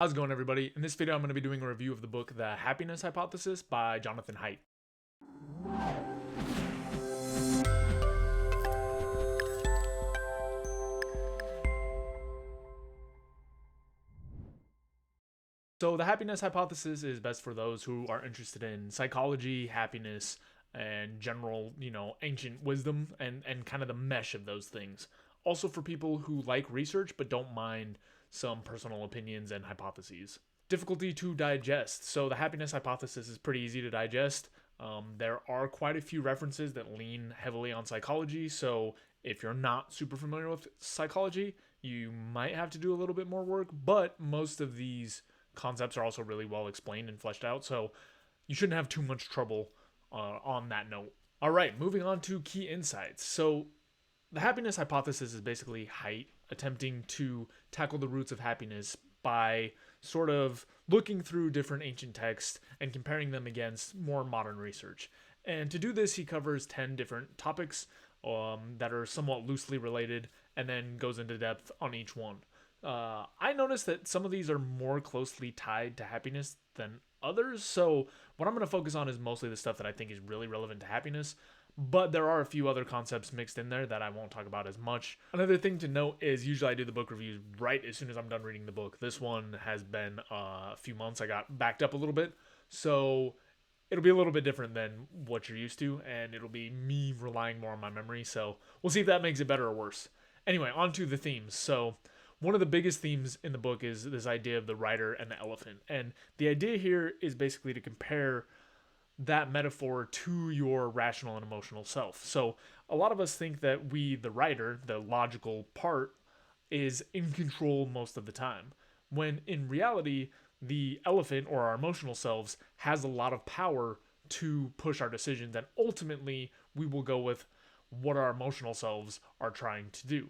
How's it going, everybody? In this video, I'm going to be doing a review of the book The Happiness Hypothesis by Jonathan Haidt. So the happiness hypothesis is best for those who are interested in psychology, happiness, and general, ancient wisdom and kind of the mesh of those things. Also for people who like research but don't mind some personal opinions and hypotheses. Difficulty to digest. So the happiness hypothesis is pretty easy to digest. There are quite a few references that lean heavily on psychology, so if you're not super familiar with psychology, you might have to do a little bit more work, but most of these concepts are also really well explained and fleshed out, so you shouldn't have too much trouble on that note. All right, moving on to key insights. So the happiness hypothesis is basically Haidt attempting to tackle the roots of happiness by sort of looking through different ancient texts and comparing them against more modern research. And to do this, he covers 10 different topics that are somewhat loosely related and then goes into depth on each one. I noticed that some of these are more closely tied to happiness than others, so what I'm going to focus on is mostly the stuff that I think is really relevant to happiness, but there are a few other concepts mixed in there that I won't talk about as much. Another thing to note is usually I do the book reviews right as soon as I'm done reading the book. This one has been a few months. I got backed up a little bit, so it'll be a little bit different than what you're used to, and it'll be me relying more on my memory, so we'll see if that makes it better or worse. Anyway, on to the themes. So one of the biggest themes in the book is this idea of the rider and the elephant. And the idea here is basically to compare that metaphor to your rational and emotional self. So a lot of us think that we, the rider, the logical part, is in control most of the time, when in reality, the elephant or our emotional selves has a lot of power to push our decisions, and ultimately we will go with what our emotional selves are trying to do.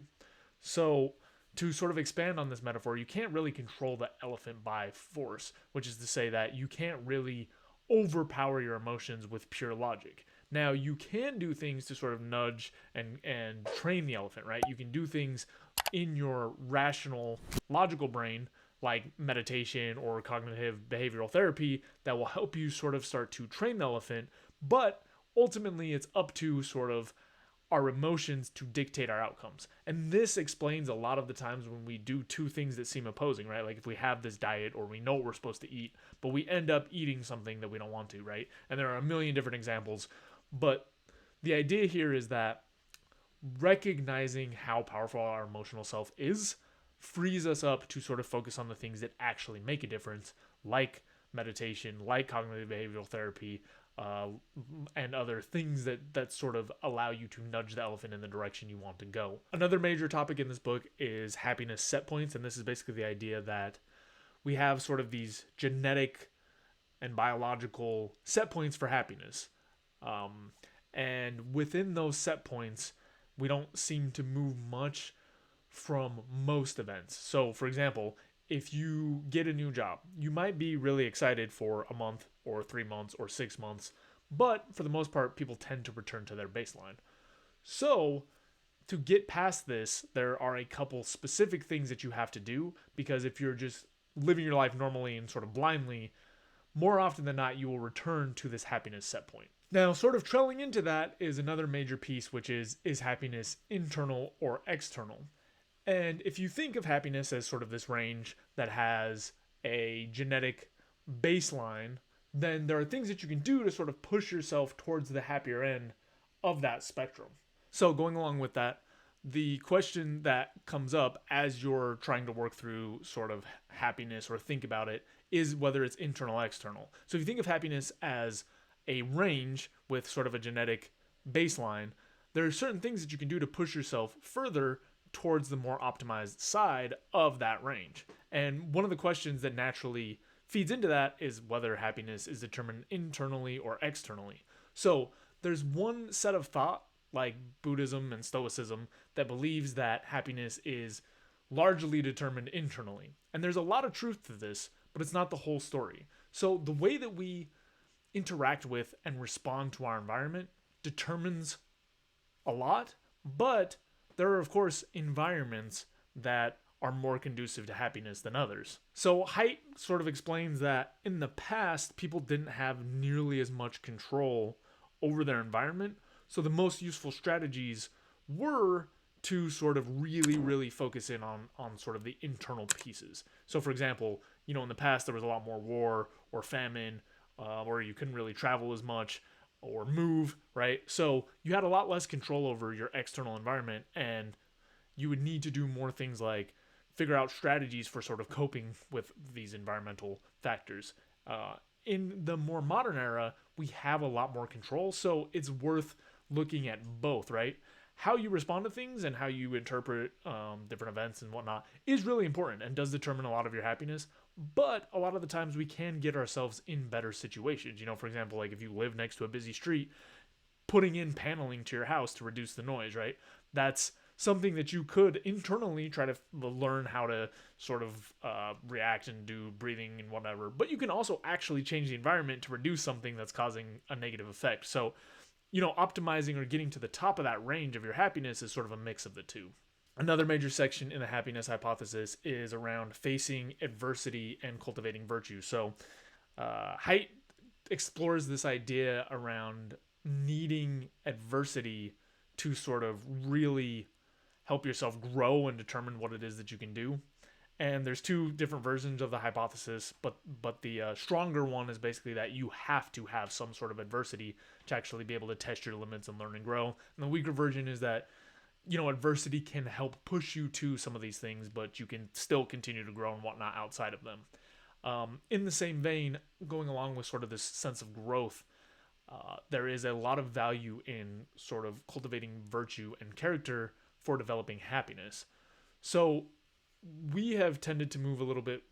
So to sort of expand on this metaphor, you can't really control the elephant by force, which is to say that you can't really overpower your emotions with pure logic. Now, you can do things to sort of nudge and train the elephant, right? You can do things in your rational, logical brain, like meditation or cognitive behavioral therapy, that will help you sort of start to train the elephant, but ultimately it's up to sort of our emotions to dictate our outcomes. And this explains a lot of the times when we do two things that seem opposing, right? Like if we have this diet or we know what we're supposed to eat, but we end up eating something that we don't want to, right? And there are a million different examples. But the idea here is that recognizing how powerful our emotional self is frees us up to sort of focus on the things that actually make a difference, like meditation, like cognitive behavioral therapy, and other things that sort of allow you to nudge the elephant in the direction you want to go. Another major topic in this book is happiness set points, and this is basically the idea that we have sort of these genetic and biological set points for happiness. And within those set points, we don't seem to move much from most events. So, for example, if you get a new job, you might be really excited for a month or 3 months or 6 months, but for the most part, people tend to return to their baseline. So, to get past this, there are a couple specific things that you have to do, because if you're just living your life normally and sort of blindly, more often than not, you will return to this happiness set point. Now, sort of trailing into that is another major piece, which is happiness internal or external? And if you think of happiness as sort of this range that has a genetic baseline, then there are things that you can do to sort of push yourself towards the happier end of that spectrum. So going along with that, the question that comes up as you're trying to work through sort of happiness or think about it is whether it's internal or external. So if you think of happiness as a range with sort of a genetic baseline, there are certain things that you can do to push yourself further towards the more optimized side of that range. And one of the questions that naturally feeds into that is whether happiness is determined internally or externally. So there's one set of thought, like Buddhism and Stoicism, that believes that happiness is largely determined internally. And there's a lot of truth to this, but it's not the whole story. So the way that we interact with and respond to our environment determines a lot, but there are, of course, environments that are more conducive to happiness than others. So Haidt sort of explains that in the past, people didn't have nearly as much control over their environment. So the most useful strategies were to sort of really focus in on sort of the internal pieces. So for example, in the past there was a lot more war or famine, or you couldn't really travel as much or move, right? So you had a lot less control over your external environment, and you would need to do more things like figure out strategies for sort of coping with these environmental factors. Uh, in the more modern era, we have a lot more control, so it's worth looking at both, right? How you respond to things and how you interpret different events and whatnot is really important and does determine a lot of your happiness. But a lot of the times we can get ourselves in better situations. For example, like if you live next to a busy street, putting in paneling to your house to reduce the noise, right? That's something that you could internally try to learn how to sort of react and do breathing and whatever. But you can also actually change the environment to reduce something that's causing a negative effect. So, optimizing or getting to the top of that range of your happiness is sort of a mix of the two. Another major section in the happiness hypothesis is around facing adversity and cultivating virtue. So, Haidt explores this idea around needing adversity to sort of really help yourself grow and determine what it is that you can do. And there's two different versions of the hypothesis, but the stronger one is basically that you have to have some sort of adversity to actually be able to test your limits and learn and grow. And the weaker version is that adversity can help push you to some of these things, but you can still continue to grow and whatnot outside of them. In the same vein, going along with sort of this sense of growth, there is a lot of value in sort of cultivating virtue and character for developing happiness. So we have tended to move a little bit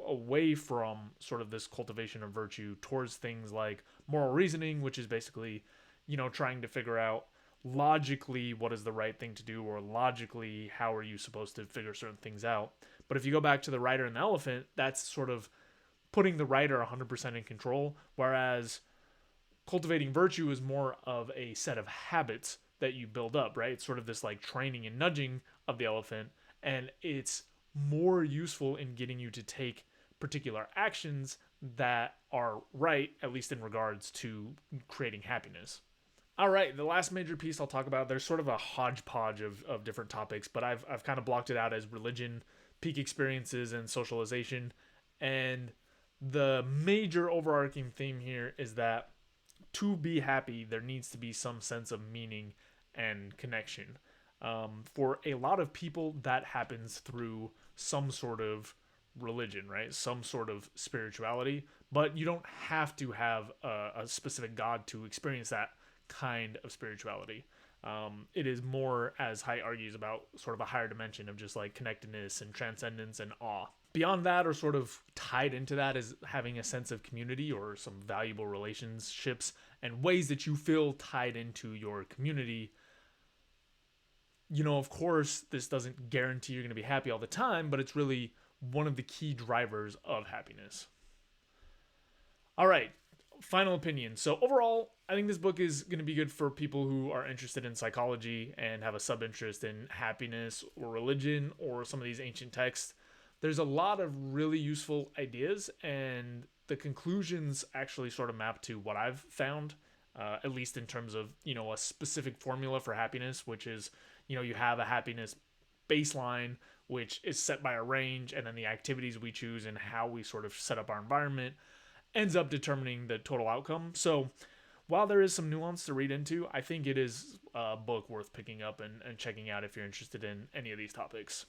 away from sort of this cultivation of virtue towards things like moral reasoning, which is basically, trying to figure out logically what is the right thing to do, or logically how are you supposed to figure certain things out. But if you go back to the rider and the elephant, that's sort of putting the rider 100% in control, whereas cultivating virtue is more of a set of habits that you build up, right? It's sort of this like training and nudging of the elephant, and it's more useful in getting you to take particular actions that are right, at least in regards to creating happiness. All right, the last major piece I'll talk about, there's sort of a hodgepodge of different topics, but I've kind of blocked it out as religion, peak experiences, and socialization. And the major overarching theme here is that to be happy, there needs to be some sense of meaning and connection. For a lot of people, that happens through some sort of religion, right? Some sort of spirituality, but you don't have to have a specific God to experience that kind of spirituality. It is more, as Haidt argues, about sort of a higher dimension of just like connectedness and transcendence and awe. Beyond that, or sort of tied into that, is having a sense of community or some valuable relationships and ways that you feel tied into your community. Of course, this doesn't guarantee you're going to be happy all the time, but it's really one of the key drivers of happiness. All right, final opinion. So overall, I think this book is going to be good for people who are interested in psychology and have a sub-interest in happiness or religion or some of these ancient texts. There's a lot of really useful ideas, and the conclusions actually sort of map to what I've found, at least in terms of, a specific formula for happiness, which is, you have a happiness baseline, which is set by a range, and then the activities we choose and how we sort of set up our environment ends up determining the total outcome. So while there is some nuance to read into, I think it is a book worth picking up and checking out if you're interested in any of these topics.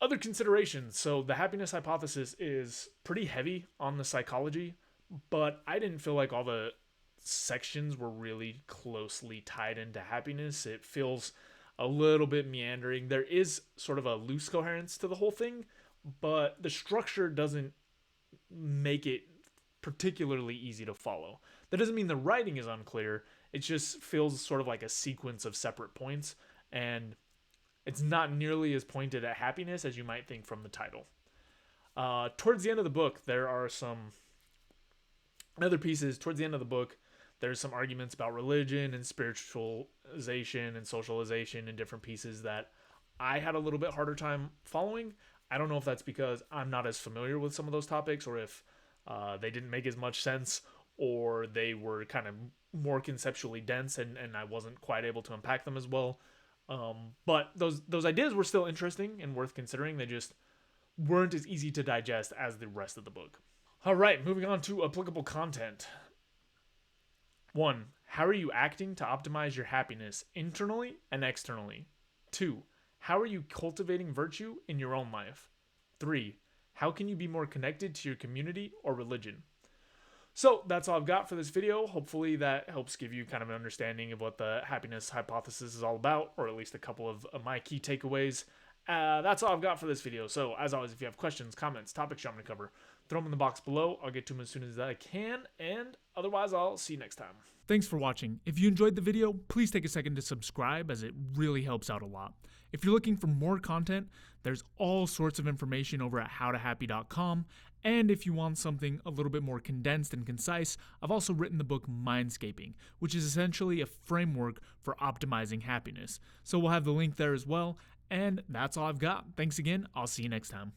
Other considerations. So the happiness hypothesis is pretty heavy on the psychology, but I didn't feel like all the sections were really closely tied into happiness. It feels a little bit meandering. There is sort of a loose coherence to the whole thing, but the structure doesn't make it particularly easy to follow. That doesn't mean the writing is unclear. It just feels sort of like a sequence of separate points, and it's not nearly as pointed at happiness as you might think from the title. Towards the end of the book, there are some other pieces. Towards the end of the book, there's some arguments about religion and spiritualization and socialization and different pieces that I had a little bit harder time following. I don't know if that's because I'm not as familiar with some of those topics, or if they didn't make as much sense, or they were kind of more conceptually dense, and I wasn't quite able to unpack them as well. But those ideas were still interesting and worth considering. They just weren't as easy to digest as the rest of the book. All right, moving on to applicable content. 1. How are you acting to optimize your happiness internally and externally? 2. How are you cultivating virtue in your own life? 3. How can you be more connected to your community or religion? So that's all I've got for this video. Hopefully that helps give you kind of an understanding of what the happiness hypothesis is all about, or at least a couple of my key takeaways. That's all I've got for this video. So as always, if you have questions, comments, topics you want me to cover, throw them in the box below. I'll get to them as soon as I can, and otherwise I'll see you next time. Thanks for watching. If you enjoyed the video, please take a second to subscribe, as it really helps out a lot. If you're looking for more content, there's all sorts of information over at howtohappy.com. And if you want something a little bit more condensed and concise, I've also written the book Mindscaping, which is essentially a framework for optimizing happiness. So we'll have the link there as well. And that's all I've got. Thanks again. I'll see you next time.